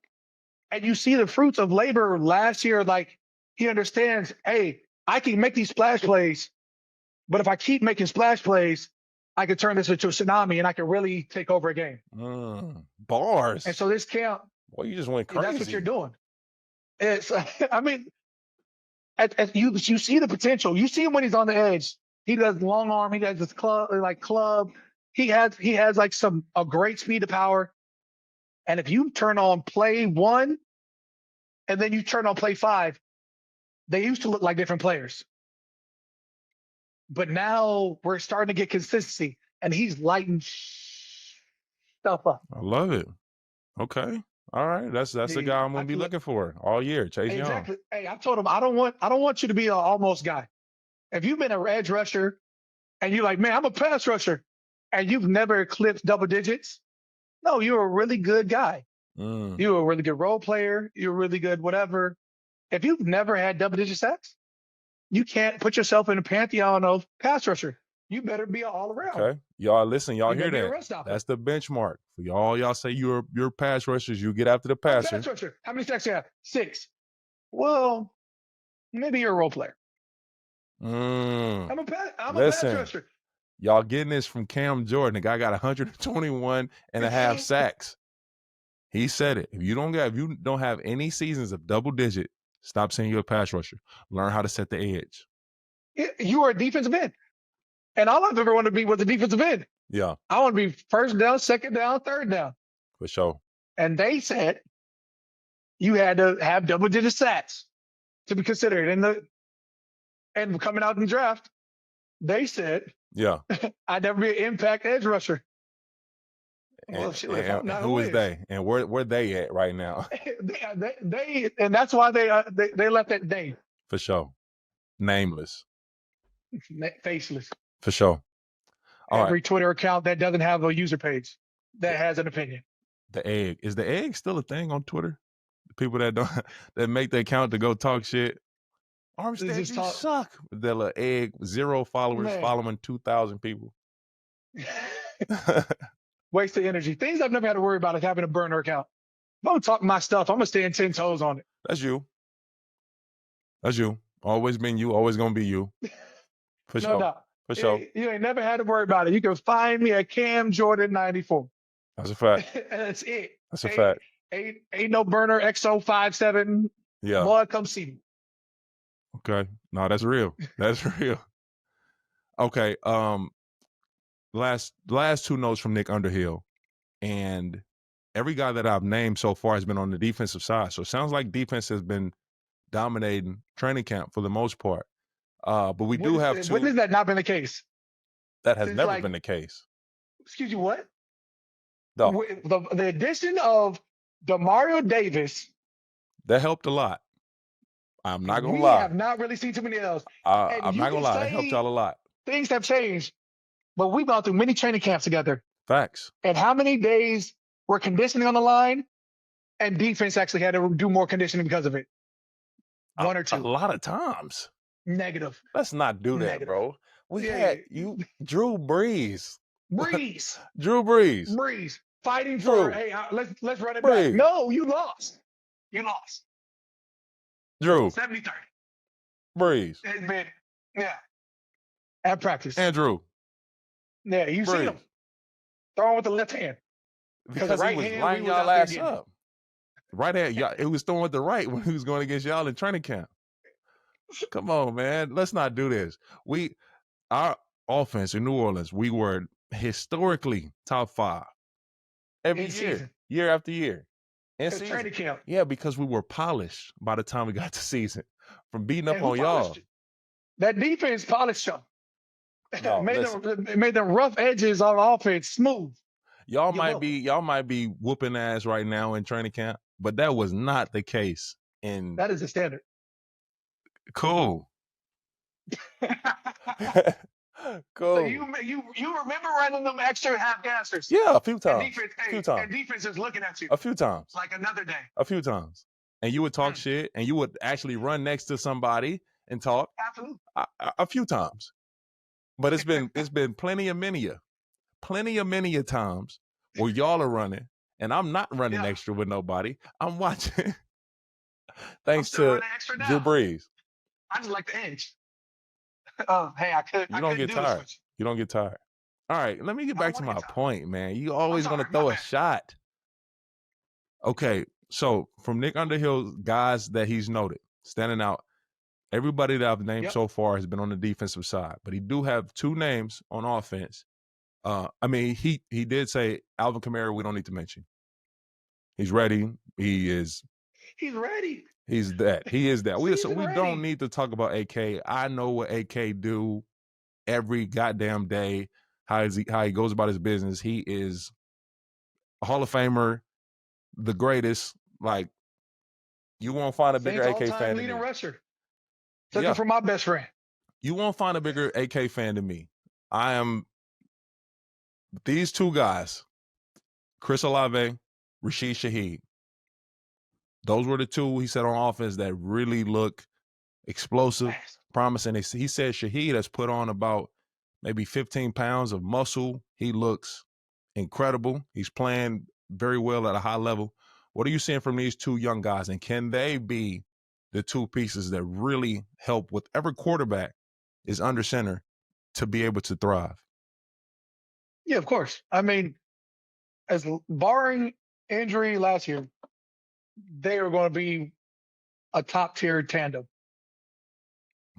and you see the fruits of labor last year. Like, he understands, hey, I can make these splash plays, but if I keep making splash plays, I can turn this into a tsunami and I can really take over a game. Bars. And so this camp, well, you just went crazy. That's what you're doing. It's, I mean, you see the potential. You see him when he's on the edge. He does long arm. He does this club. He has like a great speed to power. And if you turn on play 1 and then you turn on play 5, they used to look like different players. But now we're starting to get consistency, and he's lighting stuff up. I love it. Okay. All right. That's the guy I'm going to be looking for all year, Chase Young. Exactly. Hey, I told him, I don't want you to be an almost guy. If you've been an edge rusher and you're like, man, I'm a pass rusher, and you've never eclipsed double digits, no, you're a really good guy. You're a really good role player. You're really good whatever. If you've never had double-digit sacks, you can't put yourself in a pantheon of pass rusher. You better be all around. Okay. Y'all listen, y'all hear better be a run that? stopper. That's the benchmark. For y'all say you're pass rushers, you get after the passer. Pass rusher. How many sacks do you have? 6. Well, maybe you're a role player. I'm a pass rusher. Y'all getting this from Cam Jordan. The guy got 121 and a half sacks. He said it. If you don't have any seasons of double digit, stop saying you're a pass rusher. Learn how to set the edge. You are a defensive end. And all I've ever wanted to be was a defensive end. Yeah. I want to be first down, second down, third down. For sure. And they said you had to have double digit sacks to be considered. And coming out in the draft, they said, yeah, I'd never be an impact edge rusher. And who is they? And where they at right now? they and that's why they left that name. For sure. Nameless. Faceless. For sure. Every Twitter account that doesn't have a user page that has an opinion. The egg. Is the egg still a thing on Twitter? The people that make the account to go talk shit. Armstead, you suck. The little egg, 0 followers, following 2,000 people. Waste of energy. Things I've never had to worry about is having a burner account. If I'm talking my stuff, I'm gonna stand 10 toes on it. That's you. Always been you. Always gonna be you. For sure. No. For sure. You ain't never had to worry about it. You can find me at Cam Jordan 94. That's a fact. And that's it. That's a fact. Ain't no burner XO57. Yeah. Boy, come see me. Okay. No, that's real. That's real. Okay. Last 2 notes from Nick Underhill, and every guy that I've named so far has been on the defensive side. So it sounds like defense has been dominating training camp for the most part. But we do have 2. When has that not been the case? That has never been the case. Excuse you, what? No. The addition of Demario Davis. That helped a lot. I'm not going to lie. lie. We have not really seen too many else. I'm not going to lie. That helped y'all a lot. Things have changed. But we've gone through many training camps together. Facts. And how many days were conditioning on the line and defense actually had to do more conditioning because of it? 1 or 2. A lot of times. Negative. Let's not do that, bro. We had you, Drew Brees. Drew Brees. Fighting for, hey, let's run it back. No, you lost. Drew. 70-30. Brees. Yeah. At practice. Andrew. Yeah, you see him throwing with the left hand. Because right he was hand, lining y'all ass up. Right hand, y'all, it was throwing with the right when he was going against y'all in training camp. Come on, man. Let's not do this. Our offense in New Orleans, we were historically top 5 every year, year after year. In season. Training camp. Yeah, because we were polished by the time we got to season from beating up on y'all. That defense polished y'all. No, made them rough edges on offense smooth. Y'all might be whooping ass right now in training camp, but that was not the case. That is the standard. Cool. Cool. So you remember running them extra half gassers? Yeah, a few times. And defense is looking at you. A few times. Like another day. A few times. And you would talk shit, and you would actually run next to somebody and talk. Absolutely. A few times. But it's been plenty of many times where y'all are running, and I'm not running extra with nobody. I'm watching. Thanks to Drew Brees. I just like the edge. Oh, hey, You don't get tired. You don't get tired. All right, let me get back to my point, man. You always going to throw a shot. Okay, so from Nick Underhill's guys that he's noted, standing out, everybody that I've named so far has been on the defensive side, but he do have 2 names on offense. I mean, he did say Alvin Kamara, we don't need to mention. He's ready. He's ready. He's that. He is that. We don't need to talk about AK. I know what AK do every goddamn day. How he goes about his business. He is a Hall of Famer, the greatest. Like, you won't find a bigger AK fan than me. Rusher. Looking for my best friend. You won't find a bigger AK fan than me. I am. These 2 guys, Chris Olave, Rashid Shaheed. Those were the 2 he said on offense that really look explosive, promising. He said Shaheed has put on about maybe 15 pounds of muscle. He looks incredible. He's playing very well at a high level. What are you seeing from these 2 young guys, and can they be the 2 pieces that really help whatever quarterback is under center to be able to thrive? Yeah, of course. I mean, as barring injury last year, they are going to be a top-tier tandem.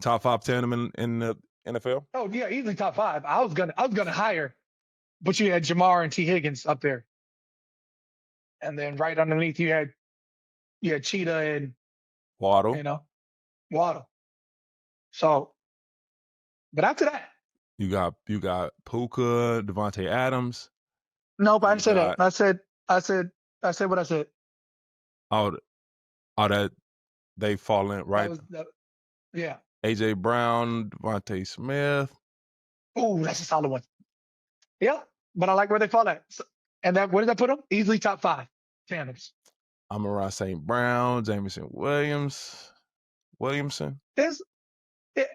Top 5 tandem in the NFL? Oh yeah, easily top 5. I was gonna hire, but you had Jamar and T. Higgins up there, and then right underneath you had Cheetah and Waddle. Waddle. So, but after that, you got Puka, Devontae Adams. Nope, I didn't say that. I said what I said. Oh, that they fall in right. Yeah. AJ Brown, Devontae Smith. Oh, that's a solid one. Yeah, but I like where they fall at. So, and that, where did I put them? Easily top 5 tandems. Amon-Ra St. Brown, Jameson Williamson. I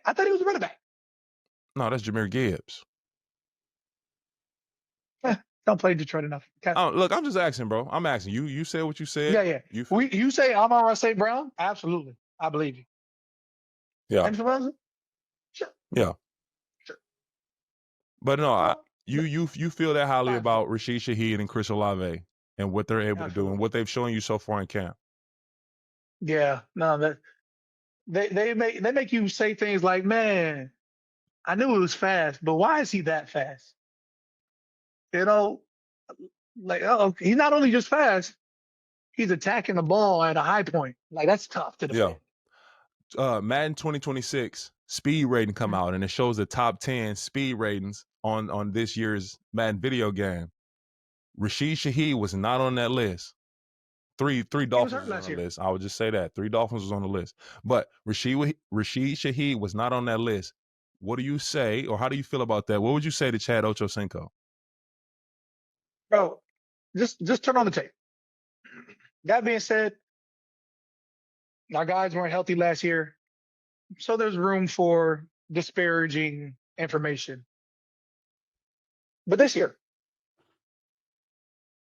thought he was a running back. No, that's Jahmyr Gibbs. Don't play Detroit enough. Oh, look, I'm just asking, bro. I'm asking you. You said what you said. Yeah. You say Amon-Ra St. Brown? Absolutely. I believe you. Yeah. Sure. Yeah. Sure. But no, you feel that highly about Rashid Shaheed and Chris Olave and what they're able to do and what they've shown you so far in camp. Yeah. No, they make you say things like, man, I knew it was fast, but why is he that fast? Like, he's not only just fast, he's attacking the ball at a high point. Like, that's tough to defend. Madden 2026 speed rating come out, and it shows the top 10 speed ratings on this year's Madden video game. Rashid Shaheed was not on that list. Three Dolphins was on the list. I would just say that. 3 Dolphins was on the list. But Rashid Shaheed was not on that list. What do you say, or how do you feel about that? What would you say to Chad Ochocinco? Bro, just turn on the tape. That being said, our guys weren't healthy last year, so there's room for disparaging information. But this year,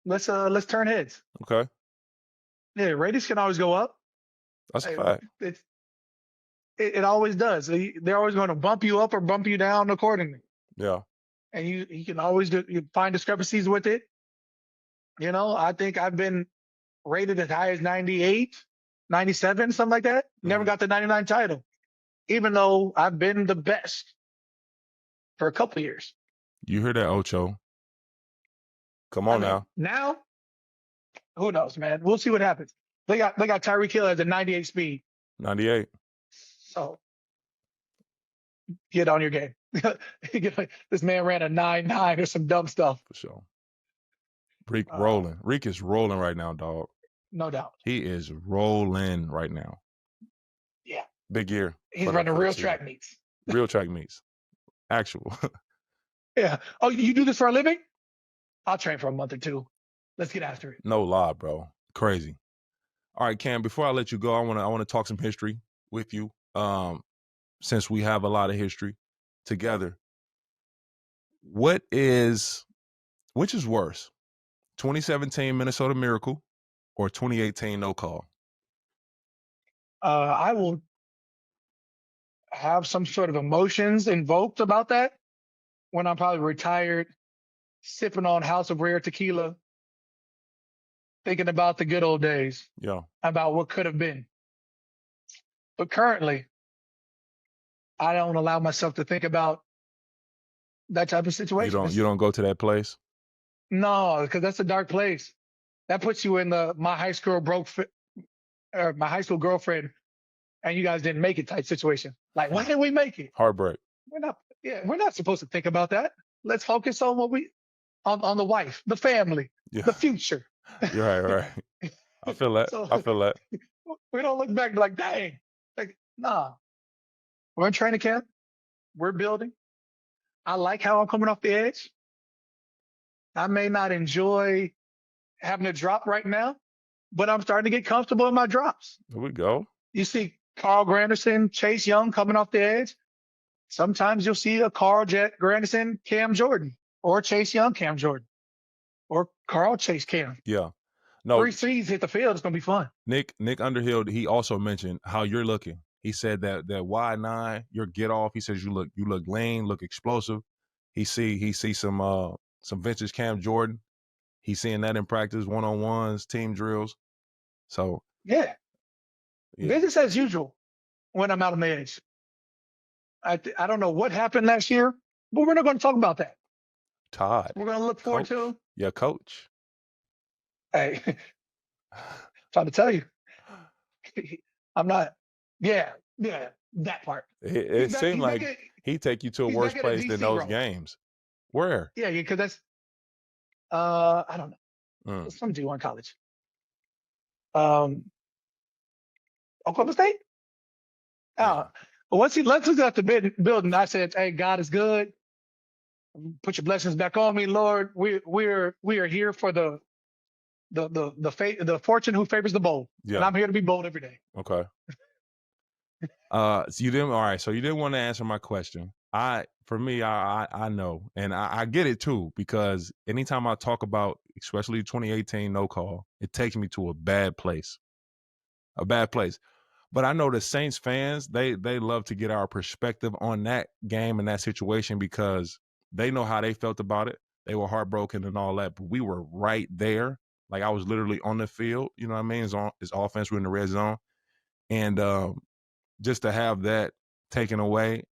let's turn heads. Okay. Yeah, ratings can always go up. That's a fact. It always does. They're always going to bump you up or bump you down accordingly. Yeah. And you can always find discrepancies with it. I think I've been rated as high as 98, 97, something like that. Never got the 99 title, even though I've been the best for a couple of years. You hear that, Ocho? Come on now. Now, who knows, man? We'll see what happens. They got Tyreek Hill at a 98 speed. 98. So get on your game. This man ran a 9.9 or some dumb stuff. For sure. Reek rolling. Reek is rolling right now, dog. No doubt. He is rolling right now. Yeah. Big year. He's running real track meets. Real track meets. Actual. Yeah. Oh, you do this for a living? I'll train for a month or two. Let's get after it. No lie, bro. Crazy. All right, Cam, before I let you go, I want to talk some history with you. Since we have a lot of history together. Which is worse? 2017 Minnesota Miracle or 2018 No Call? I will have some sort of emotions invoked about that when I'm probably retired, sipping on House of Rare tequila, thinking about the good old days. Yeah. About what could have been. But currently, I don't allow myself to think about that type of situation. You don't go to that place? No, because that's a dark place. That puts you in my high school my high school girlfriend and you guys didn't make it type situation. Like, why didn't we make it? Heartbreak. We're not supposed to think about that. Let's focus on on the wife, the family, the future. You're right. I feel that. I feel that. We don't look back like, dang. Like, nah. We're in training camp. We're building. I like how I'm coming off the edge. I may not enjoy having a drop right now, but I'm starting to get comfortable in my drops. There we go. You see Carl Granderson, Chase Young coming off the edge. Sometimes you'll see a Carl Granderson, Cam Jordan, or Chase Young, Cam Jordan, or Carl Chase Cam. Yeah. No. 3 C's hit the field. It's going to be fun. Nick Underhill, he also mentioned how you're looking. He said that Y9, your get off. He says you look lean, look explosive. He see some vintage Cam Jordan. He's seeing that in practice, one-on-ones, team drills. So yeah. Business as usual when I'm out on the edge. I don't know what happened last year, but we're not going to talk about that. Todd. We're going to look forward to. Yeah, coach. Hey, trying to tell you, I'm not. Yeah, that part. It seemed like he take you to a worse place than those games. Where? Yeah, because that's. I don't know. Some D1 college. Oklahoma State. Once he left us at the building, I said, "Hey, God is good. Put your blessings back on me, Lord. We are here for the fortune who favors the bold. Yeah. And I'm here to be bold every day." Okay. So you didn't. All right. So you didn't want to answer my question. For me, I know, and I get it too, because anytime I talk about, especially 2018 no call, it takes me to a bad place. But I know the Saints fans, they love to get our perspective on that game and that situation because they know how they felt about it. They were heartbroken and all that, but we were right there. Like, I was literally on the field, you know what I mean? It's offense, we're in the red zone. And just to have that taken away,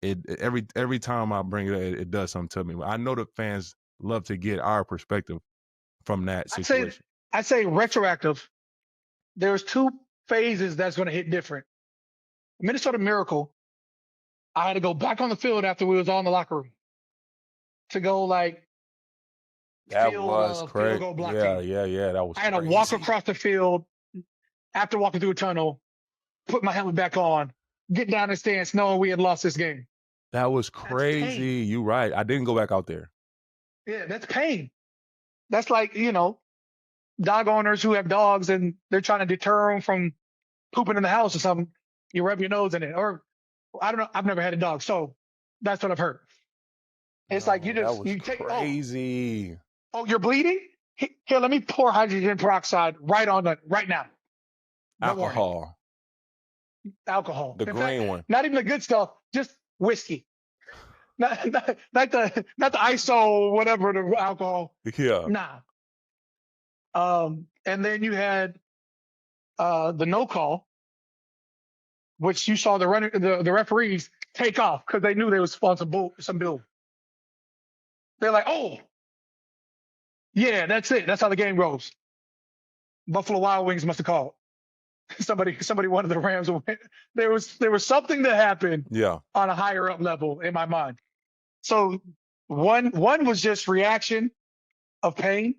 every time I bring it does something to me. I know the fans love to get our perspective from that situation. I say retroactive. There's 2 phases that's going to hit different. Minnesota Miracle, I had to go back on the field after we was all in the locker room to go like that was crazy. Yeah, that was. I had to walk across the field after walking through a tunnel, put my helmet back on, get down the stance, knowing we had lost this game. That was crazy. You right. I didn't go back out there. Yeah, that's pain. That's like, dog owners who have dogs and they're trying to deter them from pooping in the house or something. You rub your nose in it, or I don't know. I've never had a dog, so that's what I've heard. It's like you take crazy. Oh, you're bleeding? Here, let me pour hydrogen peroxide right now. Alcohol. The green one. Not even the good stuff, just whiskey. Not the ISO, whatever the alcohol. Yeah. Nah. And then you had the no call, which you saw the referees take off because they knew they was on some bill. They're like, oh, Yeah, that's it. That's how the game goes. Buffalo Wild Wings must have called. Somebody wanted the Rams to win. There was something that happened on a higher up level in my mind. So one was just reaction of pain,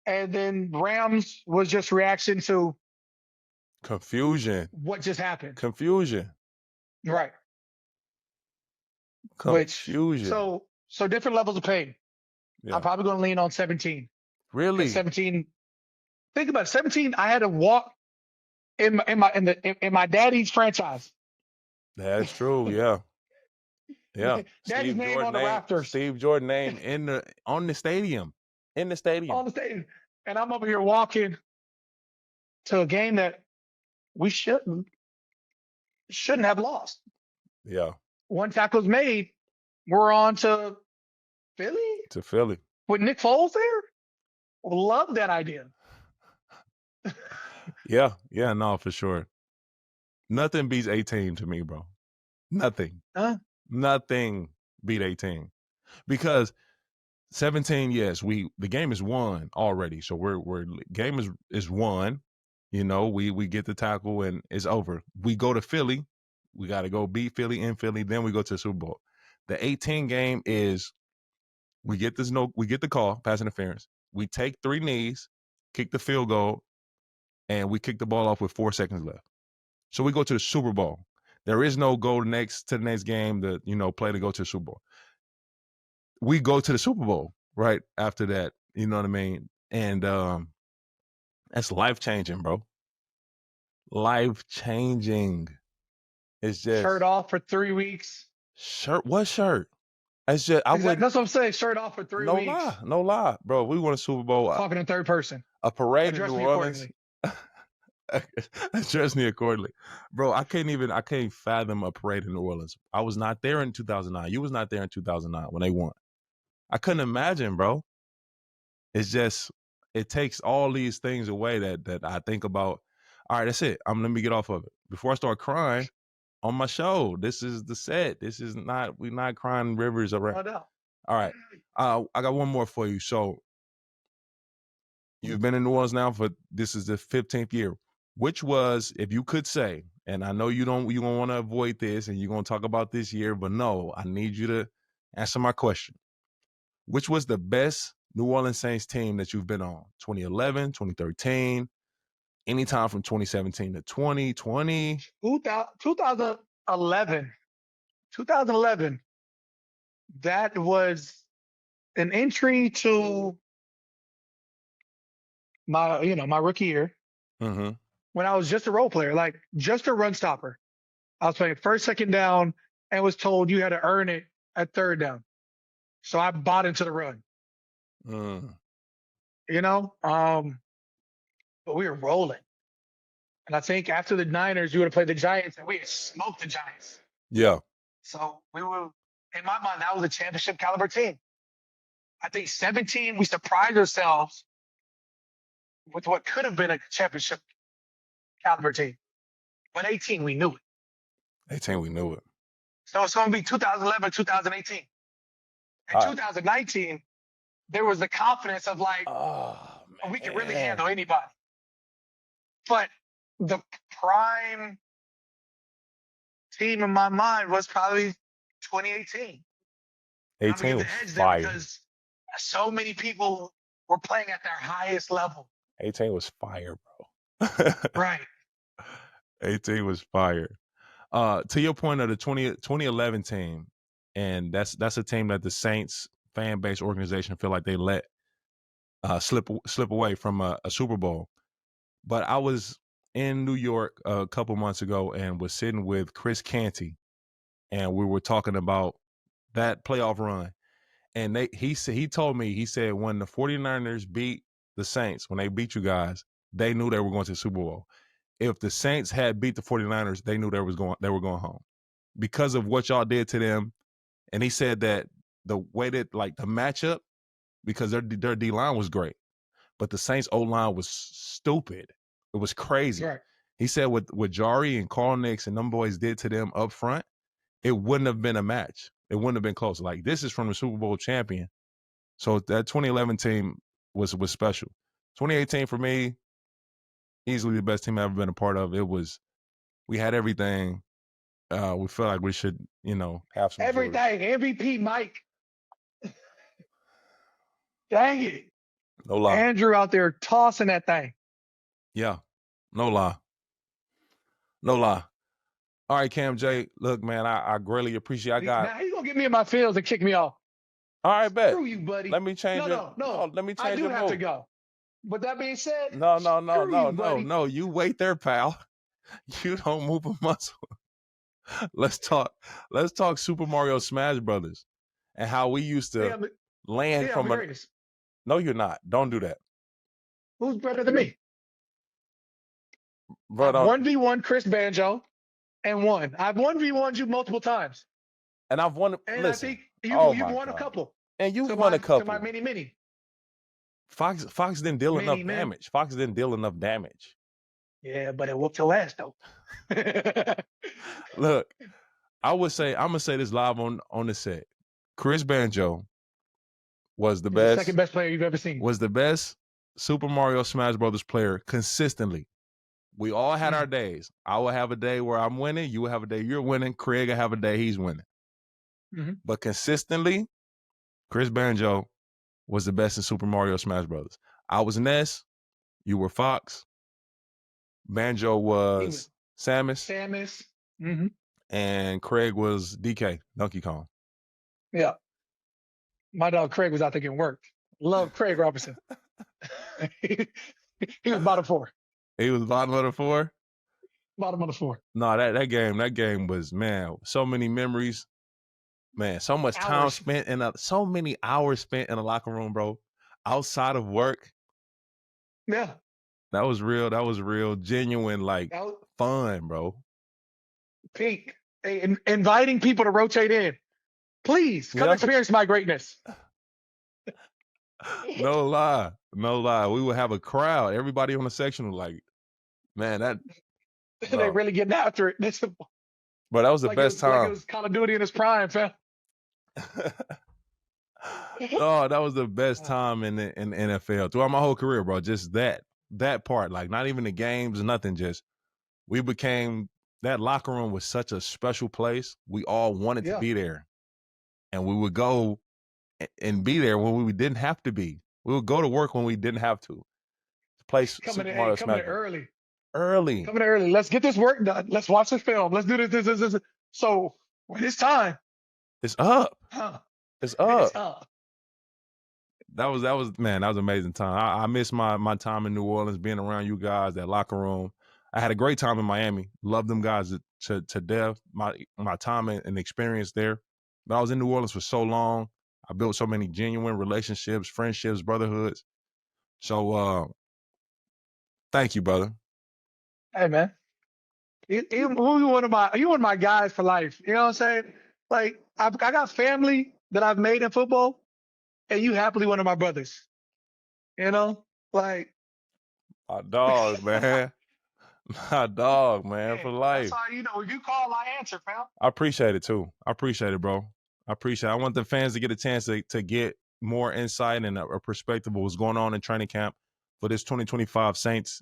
and then Rams was just reaction to confusion. What just happened? Confusion. Right. Confusion. So different levels of pain. Yeah. I'm probably going to lean on 17. Really? 17. Think about it. 17. I had to walk in my daddy's franchise. That's true. Yeah. Yeah. Daddy's name on the rafters. Steve Jordan name on the stadium. In the stadium. On the stadium. And I'm over here walking to a game that we shouldn't have lost. Yeah. One tackle's made. We're on to Philly. To Philly. With Nick Foles there? Love that idea. Yeah. Yeah, no, for sure. Nothing beats 18 to me, bro. Nothing. Huh? Nothing beat 18. Because 17, yes, the game is won already. So we're game is won. You know, we get the tackle and it's over. We go to Philly. We got to go beat Philly in Philly. Then we go to the Super Bowl. The 18 game is we get the call, pass interference. We take 3 knees, kick the field goal, and we kick the ball off with 4 seconds left. So we go to the Super Bowl. There is no go to the next game to, play to go to the Super Bowl. We go to the Super Bowl right after that. You know what I mean? And that's life-changing, bro. Life-changing. It's just shirt off for 3 weeks. Shirt? What shirt? It's just that's what I'm saying. Shirt off for 3 weeks. No lie, bro. We won a Super Bowl. Talking in third person. A parade in New Orleans. Address me accordingly, bro. I can't fathom a parade in New Orleans. I was not there in 2009. You was not there in 2009 when they won. I couldn't imagine, bro. It's just it takes all these things away that I think about. All right, that's it. Let me get off of it before I start crying on my show. This is the set. This is not. We're not crying rivers around. No. All right, I got one more for you. So you've been in New Orleans now this is the 15th year. Which was, if you could say, and I know you don't want to avoid this and you're going to talk about this year, but no, I need you to answer my question. Which was the best New Orleans Saints team that you've been on? 2011, 2013, anytime from 2017 to 2020? 2011. 2011. That was an entry to my rookie year. Mm-hmm. When I was just a role player, like just a run stopper. I was playing first, second down, and was told you had to earn it at third down. So I bought into the run. But we were rolling. And I think after the Niners, you would have played the Giants, and we had smoked the Giants. Yeah. So we were, in my mind, that was a championship caliber team. I think 17, we surprised ourselves with what could have been a championship caliber team. But 18, we knew it. 18, we knew it. So it's going to be 2011, 2018. In 2019, there was the confidence of like, we can really handle anybody. But the prime team in my mind was probably 2018. 18 was fire. Because so many people were playing at their highest level. 18 was fire, bro. Right. 18 was fire. To your point of the 2011 team, and that's a team that the Saints fan base organization feel like they let slip away from a Super Bowl. But I was in New York a couple months ago and was sitting with Chris Canty, and we were talking about that playoff run. And he told me, he said when the 49ers beat the Saints, when they beat you guys, they knew they were going to the Super Bowl. If the Saints had beat the 49ers, they knew they were going home because of what y'all did to them. And he said that the way that, like, the matchup, because their D-line was great, but the Saints O-line was stupid. It was crazy. Right. He said what Jari and Carl Nix and them boys did to them up front, it wouldn't have been a match. It wouldn't have been close. Like, this is from the Super Bowl champion. So that 2011 team, was special. 2018 for me, easily the best team I've ever been a part of. We had everything. We feel like we should, have some everything. MVP Mike. Dang it. No lie. Andrew out there tossing that thing. Yeah. No lie. No lie. All right, Cam J. Look, man, I greatly appreciate. Now he's gonna get me in my feels and kick me off. All right, bet. Screw you, buddy. Let me change No. let me change I do your have move. to go. But that being said, No. You wait there, pal. You don't move a muscle. Let's talk Super Mario Smash Brothers and how we used to land from a. No, you're not. Don't do that. Who's better than me? But 1v1 Chris Banjo and won. I've 1v1'd you multiple times. And I've won. And listen, I think you've won a couple. And you've won a couple. To my mini. Fox didn't deal enough damage. Fox didn't deal enough damage. Yeah, but it whooped your ass though. Look, I'm gonna say this live on the set. Chris Banjo was the best. Second best player you've ever seen. Was the best Super Mario Smash Brothers player consistently. We all had our days. I will have a day where I'm winning. You will have a day you're winning. Craig will have a day he's winning. Mm-hmm. But consistently, Chris Banjo was the best in Super Mario Smash Brothers. I was Ness. You were Fox. Banjo was Samus. Mm-hmm. And Craig was DK, Donkey Kong. Yeah. My dog Craig was out there getting worked. Love Craig Robertson. He was bottom 4. He was bottom of the 4? Bottom of the 4. No, that game was, man, so many memories. Man, so much time spent so many hours spent in the locker room, bro. Outside of work. Yeah. That was real, genuine, fun, bro. Pink. Hey, inviting people to rotate in. Please, come experience my greatness. No lie. We would have a crowd. Everybody on the section was like, man, that. They really getting after it. But that was the best time. Like it was Call of Duty in its prime, fam. Oh, that was the best time in the NFL throughout my whole career, bro. Just that part, not even the games, nothing. Just we became that locker room was such a special place. We all wanted to be there, and we would go and be there when we didn't have to be. We would go to work when we didn't have to. Coming in early. Coming in early. Let's get this work done. Let's watch this film. Let's do this. So when it's time, it's up. It's up. It's up. That was man. That was an amazing time. I miss my time in New Orleans, being around you guys, that locker room. I had a great time in Miami. Loved them guys to death. My time and experience there. But I was in New Orleans for so long. I built so many genuine relationships, friendships, brotherhoods. So thank you, brother. Hey man, you one of my guys for life. You know what I'm saying? Like I got family that I've made in football, and you happily one of my brothers. You know, like my dog, man. My dog, man, for life. That's how if you call, I answer, fam. I appreciate it too. I appreciate it, bro. I want the fans to get a chance to get more insight and a perspective of what's going on in training camp for this 2025 Saints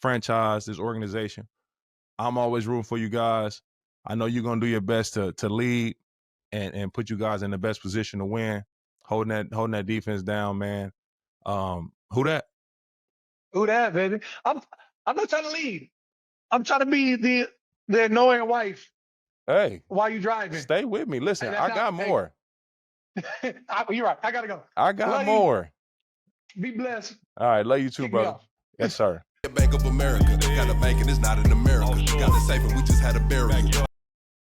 franchise, this organization. I'm always rooting for you guys. I know you're gonna do your best to lead and put you guys in the best position to win, holding that defense down, man. Who that? Who that, baby? I'm not trying to lead. I'm trying to be the annoying wife. Hey, while you driving, stay with me. Listen, I got more. You're right. I gotta go. I got more. Be blessed. All right, love you too, brother. Yes, sir. Bank of America, got a bank and it's not in America. Got it safe and we just had a burial.